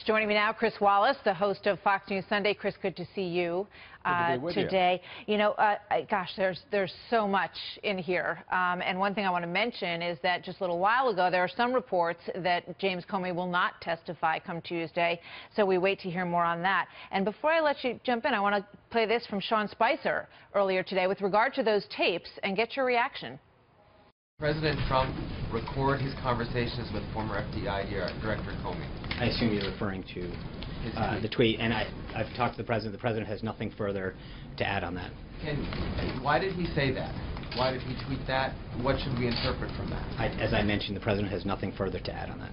Joining me now, Chris Wallace, the host of Fox News Sunday. Chris, good to see you today. You know, gosh, there's so much in here. And one thing I want to mention is that just a little while ago, there are some reports that James Comey will not testify come Tuesday. So we wait to hear more on that. And before I let you jump in, I want to play this from Sean Spicer earlier today with regard to those tapes and get your reaction. President Trump record his conversations with former FBI Director Comey. I assume you're referring to the tweet, and I've talked to the president. The president has nothing further to add on that. Why did he say that? Why did he tweet that? What should we interpret from that? As I mentioned, the president has nothing further to add on that.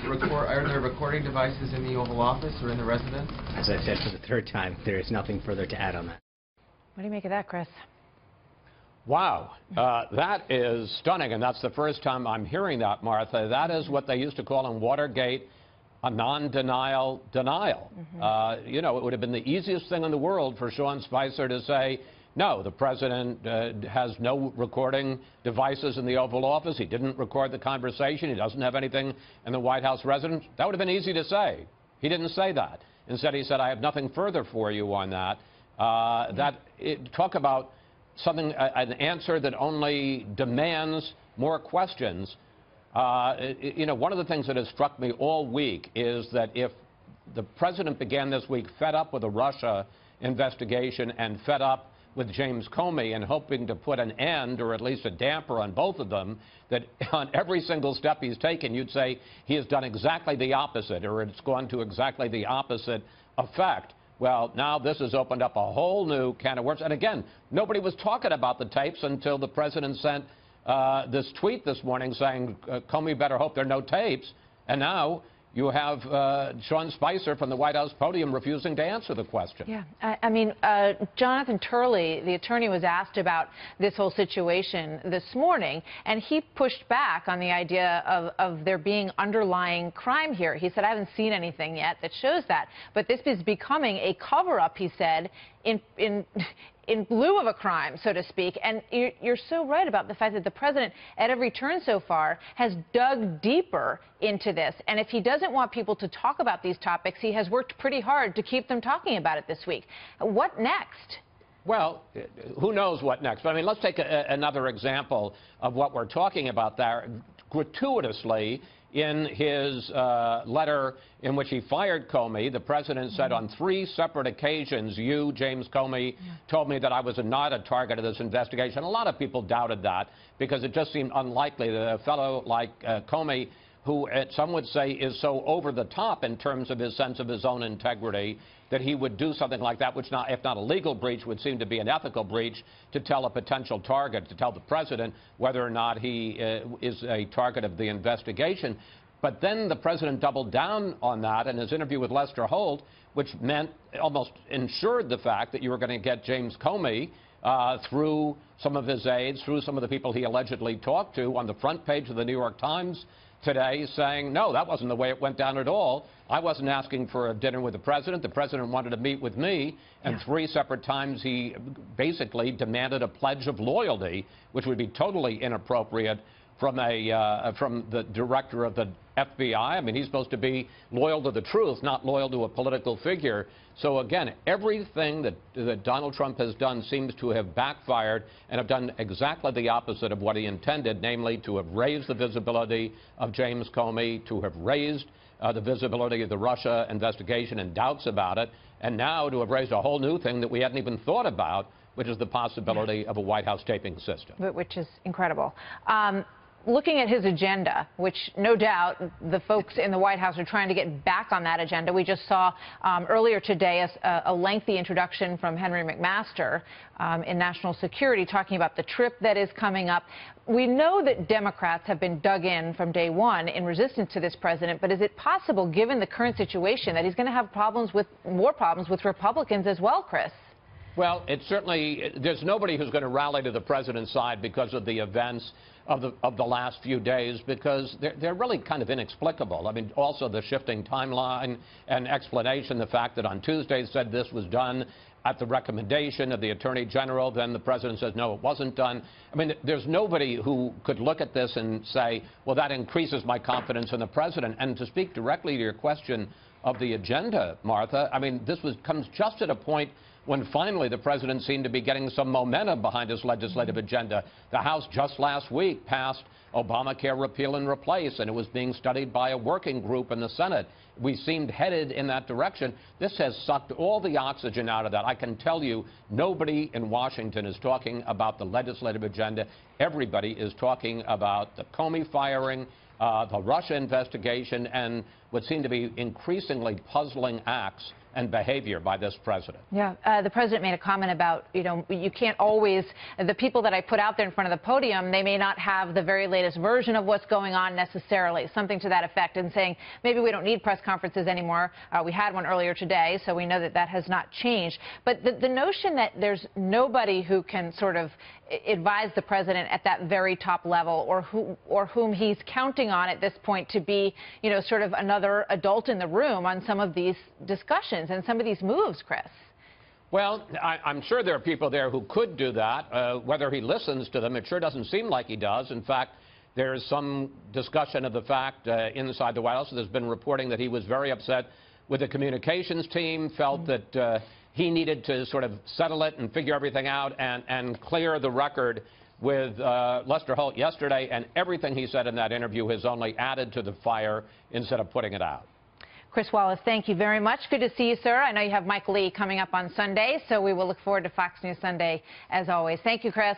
Are there recording devices in the Oval Office or in the residence? As I said for the third time, there is nothing further to add on that. What do you make of that, Chris? Wow, that is stunning, and that's the first time I'm hearing that, Martha. That is what they used to call in Watergate a non-denial denial. You know, it would have been the easiest thing in the world for Sean Spicer to say, no, the president has no recording devices in the Oval Office. He didn't record the conversation. He doesn't have anything in the White House residence. That would have been easy to say. He didn't say that. Instead, he said, I have nothing further for you on that. Talk about something, an answer that only demands more questions. You know, one of the things that has struck me all week is that if the president began this week fed up with the Russia investigation and fed up with James Comey and hoping to put an end or at least a damper on both of them, that on every single step he's taken, you'd say he has done exactly the opposite, or it's gone to exactly the opposite effect. Well, now this has opened up a whole new can of worms. And again, nobody was talking about the tapes until the president sent this tweet this morning saying, Comey better hope there are no tapes. And now you have Sean Spicer from the White House podium refusing to answer the question. Yeah, I mean, Jonathan Turley, the attorney, was asked about this whole situation this morning, and he pushed back on the idea of there being underlying crime here. He said, I haven't seen anything yet that shows that. But this is becoming a cover-up, he said, in lieu of a crime, so to speak. And you're so right about the fact that the president, at every turn so far, has dug deeper into this. And if he doesn't want people to talk about these topics, he has worked pretty hard to keep them talking about it this week. What next? Well, who knows what next? But I mean, let's take another example of what we're talking about there. Gratuitously, in his letter in which he fired Comey, the president said on 3 separate occasions, you, James Comey, told me that I was not a target of this investigation. A lot of people doubted that because it just seemed unlikely that a fellow like Comey, who some would say is so over the top in terms of his sense of his own integrity, that he would do something like that, which, if not a legal breach, would seem to be an ethical breach, to tell a potential target, to tell the president whether or not he is a target of the investigation. But then the president doubled down on that in his interview with Lester Holt, which meant almost ensured the fact that you were going to get James Comey through some of his aides, through some of the people he allegedly talked to, on the front page of the New York Times today, saying, no, that wasn't the way it went down at all. I wasn't asking for a dinner with the president. The president wanted to meet with me. And 3 separate times he basically demanded a pledge of loyalty, which would be totally inappropriate from the director of the FBI. I mean, he's supposed to be loyal to the truth, not loyal to a political figure. So again, everything that Donald Trump has done seems to have backfired and have done exactly the opposite of what he intended, namely to have raised the visibility of James Comey, to have raised the visibility of the Russia investigation and doubts about it, and now to have raised a whole new thing that we hadn't even thought about, which is the possibility of a White House taping system. Which is incredible. Looking at his agenda, which no doubt the folks in the White House are trying to get back on that agenda. We just saw earlier today a lengthy introduction from Henry McMaster in national security, talking about the trip that is coming up. We know that Democrats have been dug in from day one in resistance to this president, but is it possible, given the current situation, that he's going to have more problems with Republicans as well, Chris? Well, it's certainly, there's nobody who's going to rally to the president's side because of the events of the last few days, because they're really kind of inexplicable. I mean, also the shifting timeline and explanation, the fact that on Tuesday said this was done at the recommendation of the Attorney General, then the president says, no, it wasn't done. I mean, there's nobody who could look at this and say, well, that increases my confidence in the president. And to speak directly to your question of the agenda, Martha. I mean, this comes just at a point when finally the president seemed to be getting some momentum behind his legislative agenda. The House just last week passed Obamacare repeal and replace, and it was being studied by a working group in the Senate. We seemed headed in that direction. This has sucked all the oxygen out of that. I can tell you, nobody in Washington is talking about the legislative agenda. Everybody is talking about the Comey firing, the Russia investigation, and what seem to be increasingly puzzling acts and behavior by this president. Yeah, the president made a comment about, you can't always, the people that I put out there in front of the podium, they may not have the very latest version of what's going on necessarily, something to that effect, and saying maybe we don't need press conferences anymore. We had one earlier today, so we know that that has not changed. But the notion that there's nobody who can sort of advise the president at that very top level, or whom he's counting on at this point to be, sort of another adult in the room on some of these discussions and some of these moves, Chris. Well, I'm sure there are people there who could do that. Whether he listens to them, it sure doesn't seem like he does. In fact, there's some discussion of the fact inside the White House. There's been reporting that he was very upset with the communications team, felt that he needed to sort of settle it and figure everything out and clear the record with Lester Holt yesterday, and everything he said in that interview has only added to the fire instead of putting it out. Chris Wallace, thank you very much. Good to see you, sir. I know you have Mike Lee coming up on Sunday, so we will look forward to Fox News Sunday as always. Thank you, Chris.